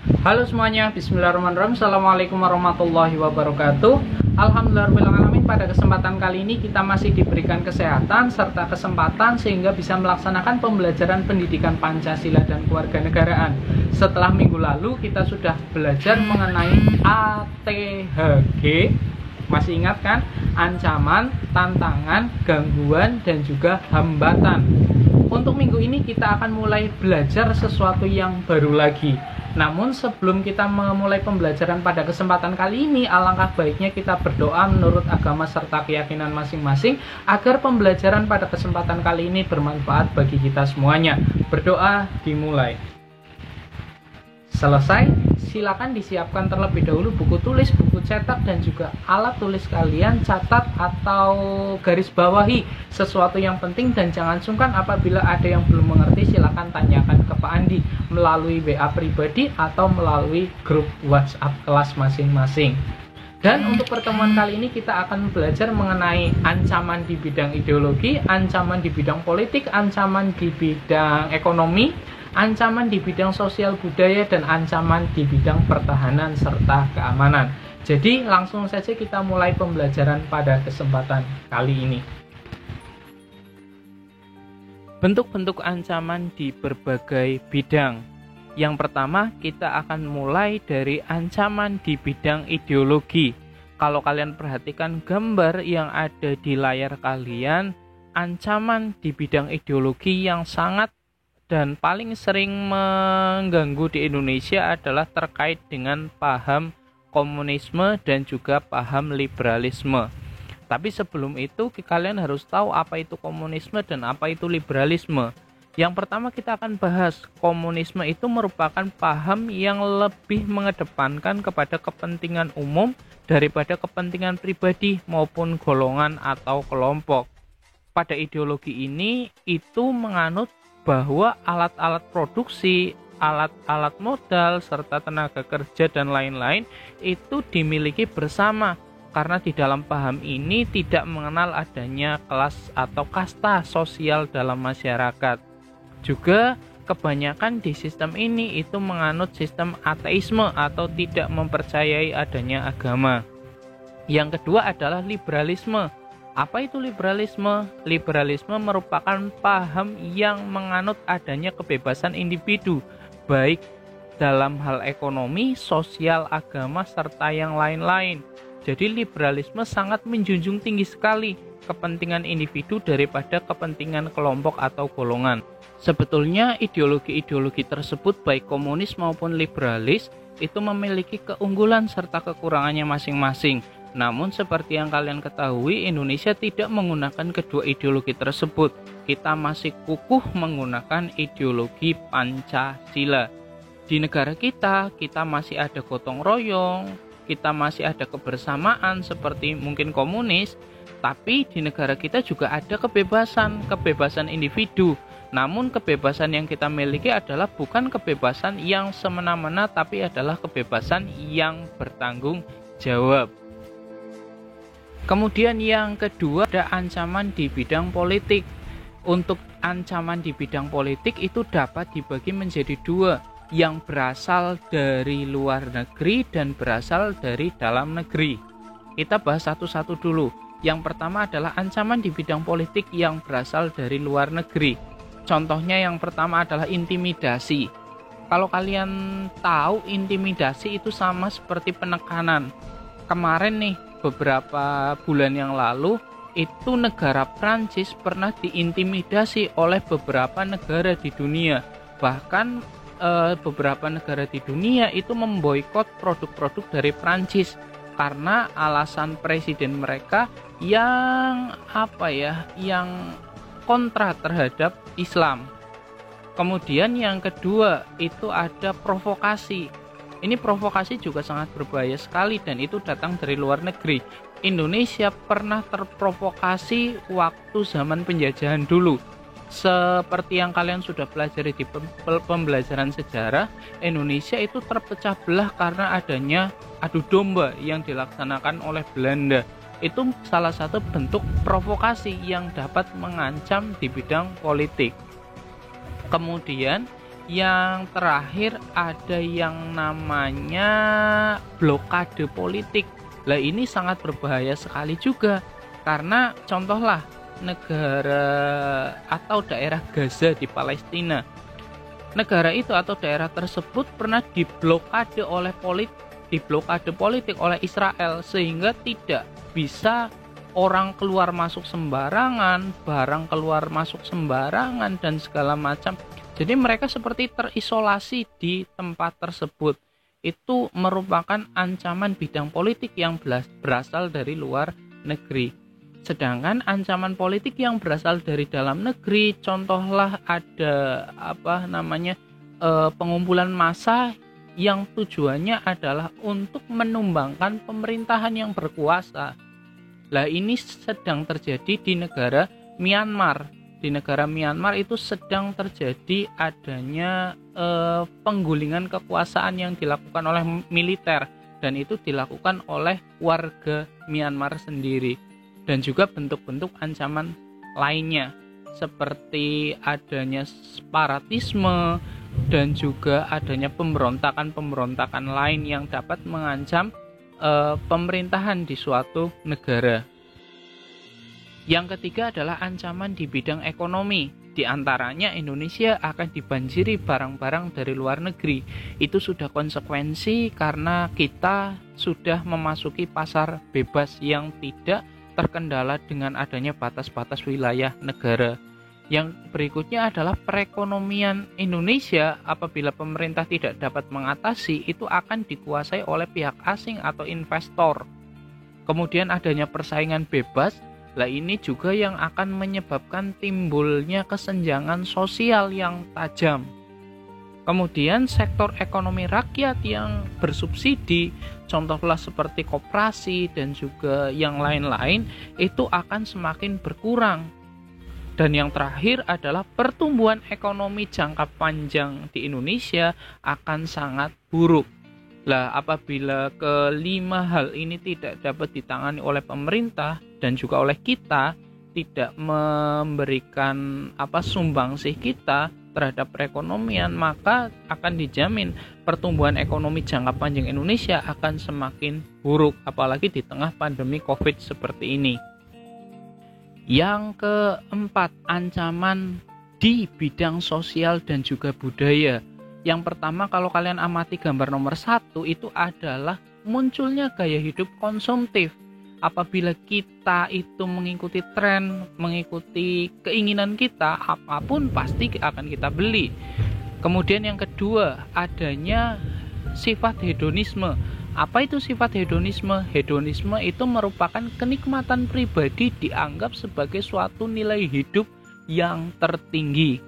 Halo semuanya, bismillahirrahmanirrahim. Assalamualaikum warahmatullahi wabarakatuh. Alhamdulillahirrahmanirrahim. Pada kesempatan kali ini kita masih diberikan kesehatan serta kesempatan sehingga bisa melaksanakan pembelajaran pendidikan Pancasila dan kewarganegaraan. Setelah minggu lalu kita sudah belajar mengenai ATHG. Masih ingat kan? Ancaman, tantangan, gangguan, dan juga hambatan. Untuk minggu ini kita akan mulai belajar sesuatu yang baru lagi. Namun sebelum kita memulai pembelajaran pada kesempatan kali ini, alangkah baiknya kita berdoa menurut agama serta keyakinan masing-masing agar pembelajaran pada kesempatan kali ini bermanfaat bagi kita semuanya. Berdoa dimulai. Selesai, silakan disiapkan terlebih dahulu buku tulis, buku cetak, dan juga alat tulis kalian. Catat atau garis bawahi sesuatu yang penting dan jangan sungkan apabila ada yang belum mengerti silakan tanyakan ke Pak Andi melalui WA pribadi atau melalui grup WhatsApp kelas masing-masing. Dan untuk pertemuan kali ini kita akan belajar mengenai ancaman di bidang ideologi, ancaman di bidang politik, ancaman di bidang ekonomi, ancaman di bidang sosial budaya, dan ancaman di bidang pertahanan serta keamanan. Jadi langsung saja kita mulai pembelajaran pada kesempatan kali ini. Bentuk-bentuk ancaman di berbagai bidang. Yang pertama kita akan mulai dari ancaman di bidang ideologi. Kalau kalian perhatikan gambar yang ada di layar kalian, ancaman di bidang ideologi yang sangat dan paling sering mengganggu di Indonesia adalah terkait dengan paham komunisme dan juga paham liberalisme. Tapi sebelum itu kalian harus tahu apa itu komunisme dan apa itu liberalisme. Yang pertama kita akan bahas komunisme itu merupakan paham yang lebih mengedepankan kepada kepentingan umum daripada kepentingan pribadi maupun golongan atau kelompok. Pada ideologi ini itu menganut bahwa alat-alat produksi, alat-alat modal, serta tenaga kerja dan lain-lain itu dimiliki bersama. Karena di dalam paham ini tidak mengenal adanya kelas atau kasta sosial dalam masyarakat. Juga kebanyakan di sistem ini itu menganut sistem ateisme atau tidak mempercayai adanya agama. Yang kedua adalah liberalisme. Apa itu liberalisme? Liberalisme merupakan paham yang menganut adanya kebebasan individu, baik dalam hal ekonomi, sosial, agama, serta yang lain-lain. Jadi liberalisme sangat menjunjung tinggi sekali kepentingan individu daripada kepentingan kelompok atau golongan. Sebetulnya ideologi-ideologi tersebut baik komunis maupun liberalis itu memiliki keunggulan serta kekurangannya masing-masing. Namun seperti yang kalian ketahui, Indonesia tidak menggunakan kedua ideologi tersebut. Kita masih kukuh menggunakan ideologi Pancasila. Di negara kita masih ada gotong royong, kita masih ada kebersamaan seperti mungkin komunis, tapi di negara kita juga ada kebebasan individu. Namun kebebasan yang kita miliki adalah bukan kebebasan yang semena-mena, tapi adalah kebebasan yang bertanggung jawab. Kemudian yang kedua ada ancaman di bidang politik. Untuk ancaman di bidang politik itu dapat dibagi menjadi dua, yang berasal dari luar negeri dan berasal dari dalam negeri. Kita bahas satu-satu dulu. Yang pertama adalah ancaman di bidang politik yang berasal dari luar negeri. Contohnya yang pertama adalah intimidasi. Kalau kalian tahu, intimidasi itu sama seperti penekanan. Kemarin nih, beberapa bulan yang lalu, itu negara Prancis pernah diintimidasi oleh beberapa negara di dunia. Bahkan beberapa negara di dunia itu memboikot produk-produk dari Prancis karena alasan presiden mereka yang kontra terhadap Islam. Kemudian yang kedua itu ada provokasi. Ini provokasi juga sangat berbahaya sekali dan itu datang dari luar negeri. Indonesia pernah terprovokasi waktu zaman penjajahan dulu. Seperti yang kalian sudah pelajari di pembelajaran sejarah, Indonesia itu terpecah belah karena adanya adu domba yang dilaksanakan oleh Belanda. Itu salah satu bentuk provokasi yang dapat mengancam di bidang politik. Kemudian Yang terakhir ada yang namanya blokade politik. Lah ini sangat berbahaya sekali juga, karena contohlah negara atau daerah Gaza di Palestina. Negara itu atau daerah tersebut pernah diblokade politik oleh Israel, sehingga tidak bisa orang keluar masuk sembarangan, barang keluar masuk sembarangan dan segala macam. Jadi mereka seperti terisolasi di tempat tersebut. Itu merupakan ancaman bidang politik yang berasal dari luar negeri. Sedangkan ancaman politik yang berasal dari dalam negeri, contohlah ada pengumpulan massa yang tujuannya adalah untuk menumbangkan pemerintahan yang berkuasa. Lah ini sedang terjadi di negara Myanmar. Di negara Myanmar itu sedang terjadi adanya penggulingan kekuasaan yang dilakukan oleh militer, dan itu dilakukan oleh warga Myanmar sendiri. Dan juga bentuk-bentuk ancaman lainnya seperti adanya separatisme dan juga adanya pemberontakan-pemberontakan lain yang dapat mengancam pemerintahan di suatu negara. Yang ketiga adalah ancaman di bidang ekonomi. Di antaranya Indonesia akan dibanjiri barang-barang dari luar negeri. Itu sudah konsekuensi karena kita sudah memasuki pasar bebas yang tidak terkendala dengan adanya batas-batas wilayah negara. Yang berikutnya adalah perekonomian Indonesia apabila pemerintah tidak dapat mengatasi, itu akan dikuasai oleh pihak asing atau investor. Kemudian adanya persaingan bebas. Lah ini juga yang akan menyebabkan timbulnya kesenjangan sosial yang tajam. Kemudian sektor ekonomi rakyat yang bersubsidi, contohlah seperti koperasi dan juga yang lain-lain, itu akan semakin berkurang. Dan yang terakhir adalah pertumbuhan ekonomi jangka panjang di Indonesia akan sangat buruk. Lah apabila kelima hal ini tidak dapat ditangani oleh pemerintah dan juga oleh kita, tidak memberikan sumbangsih kita terhadap perekonomian, maka akan dijamin pertumbuhan ekonomi jangka panjang Indonesia akan semakin buruk, apalagi di tengah pandemi Covid seperti ini. Yang keempat, ancaman di bidang sosial dan juga budaya. Yang pertama, kalau kalian amati gambar nomor 1, itu adalah munculnya gaya hidup konsumtif. Apabila kita itu mengikuti tren, mengikuti keinginan kita, apapun pasti akan kita beli. Kemudian yang kedua, adanya sifat hedonisme. Apa itu sifat hedonisme? Hedonisme itu merupakan kenikmatan pribadi dianggap sebagai suatu nilai hidup yang tertinggi.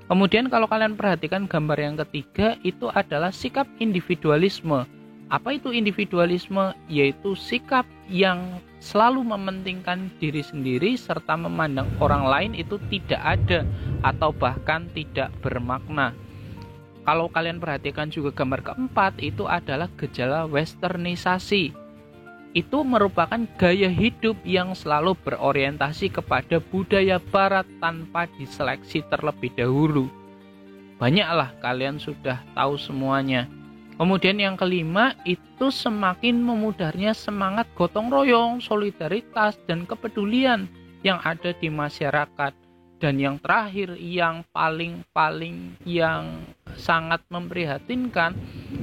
Kemudian kalau kalian perhatikan gambar yang ketiga, itu adalah sikap individualisme. Apa itu individualisme? Yaitu sikap yang selalu mementingkan diri sendiri serta memandang orang lain itu tidak ada atau bahkan tidak bermakna. Kalau kalian perhatikan juga gambar keempat, itu adalah gejala westernisasi. Itu merupakan gaya hidup yang selalu berorientasi kepada budaya barat tanpa diseleksi terlebih dahulu. Banyaklah kalian sudah tahu semuanya. Kemudian yang kelima, itu semakin memudarnya semangat gotong royong, solidaritas, dan kepedulian yang ada di masyarakat. Dan yang terakhir, yang paling yang sangat memprihatinkan,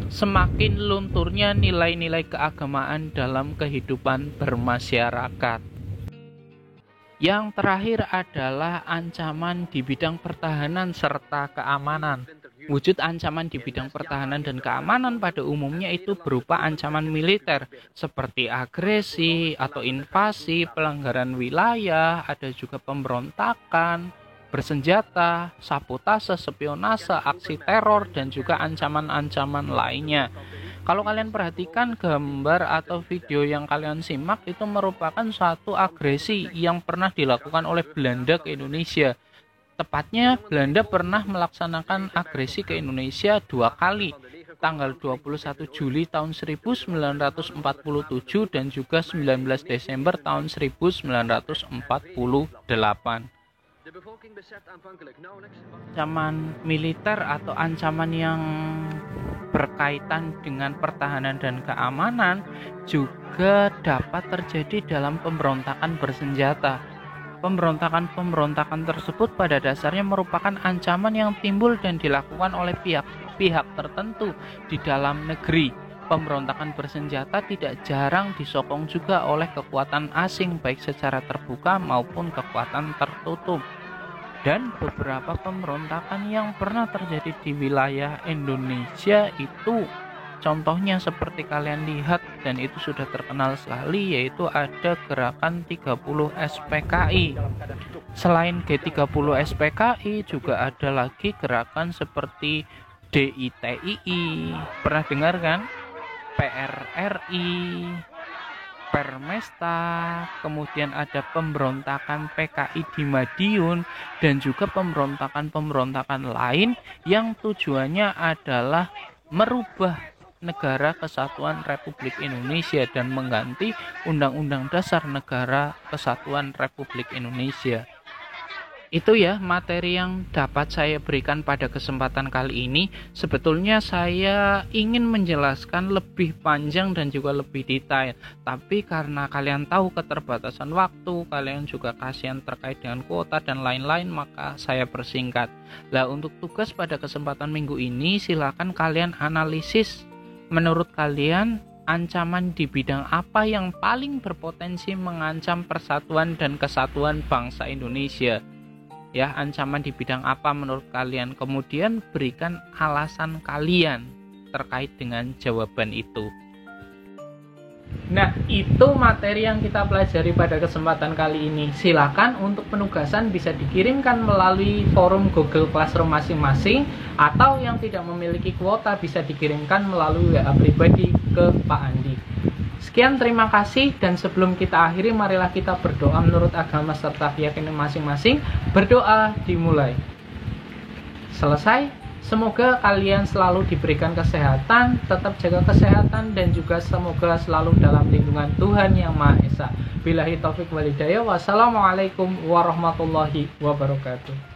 semakin lunturnya nilai-nilai keagamaan dalam kehidupan bermasyarakat. Yang terakhir adalah ancaman di bidang pertahanan serta keamanan. Wujud ancaman di bidang pertahanan dan keamanan pada umumnya itu berupa ancaman militer seperti agresi atau invasi, pelanggaran wilayah, ada juga pemberontakan bersenjata, sabotase, spionase, aksi teror, dan juga ancaman-ancaman lainnya. Kalau kalian perhatikan gambar atau video yang kalian simak, itu merupakan suatu agresi yang pernah dilakukan oleh Belanda ke Indonesia. Tepatnya Belanda pernah melaksanakan agresi ke Indonesia 2 kali, tanggal 21 Juli tahun 1947 dan juga 19 Desember tahun 1948. Ancaman militer atau ancaman yang berkaitan dengan pertahanan dan keamanan juga dapat terjadi dalam pemberontakan bersenjata. Pemberontakan tersebut pada dasarnya merupakan ancaman yang timbul dan dilakukan oleh pihak tertentu di dalam negeri. Pemberontakan bersenjata tidak jarang disokong juga oleh kekuatan asing, baik secara terbuka maupun kekuatan tertutup. Dan beberapa pemberontakan yang pernah terjadi di wilayah Indonesia itu contohnya seperti kalian lihat dan itu sudah terkenal sekali, yaitu ada gerakan 30 SPKI. Selain G30 SPKI juga ada lagi gerakan seperti DITII, pernah dengar kan? PRRI, Permesta, kemudian ada pemberontakan PKI di Madiun, dan juga pemberontakan lain yang tujuannya adalah merubah Negara Kesatuan Republik Indonesia dan mengganti Undang-Undang Dasar Negara Kesatuan Republik Indonesia. Itu ya materi yang dapat saya berikan pada kesempatan kali ini. Sebetulnya saya ingin menjelaskan lebih panjang dan juga lebih detail, tapi karena kalian tahu keterbatasan waktu, kalian juga kasihan terkait dengan kuota dan lain-lain, maka saya persingkat. Lah, untuk tugas pada kesempatan minggu ini, silakan kalian analisis menurut kalian ancaman di bidang apa yang paling berpotensi mengancam persatuan dan kesatuan bangsa Indonesia. Ya, ancaman di bidang apa menurut kalian? Kemudian berikan alasan kalian terkait dengan jawaban itu. Nah, itu materi yang kita pelajari pada kesempatan kali ini. Silakan untuk penugasan bisa dikirimkan melalui forum Google Classroom masing-masing, atau yang tidak memiliki kuota bisa dikirimkan melalui WA pribadi ke Pak Andi. Sekian, terima kasih, dan sebelum kita akhiri, marilah kita berdoa menurut agama serta keyakinan masing-masing. Berdoa dimulai. Selesai. Semoga kalian selalu diberikan kesehatan, tetap jaga kesehatan, dan juga semoga selalu dalam lindungan Tuhan Yang Maha Esa. Billahi taufiq wal hidayah. Wassalamualaikum warahmatullahi wabarakatuh.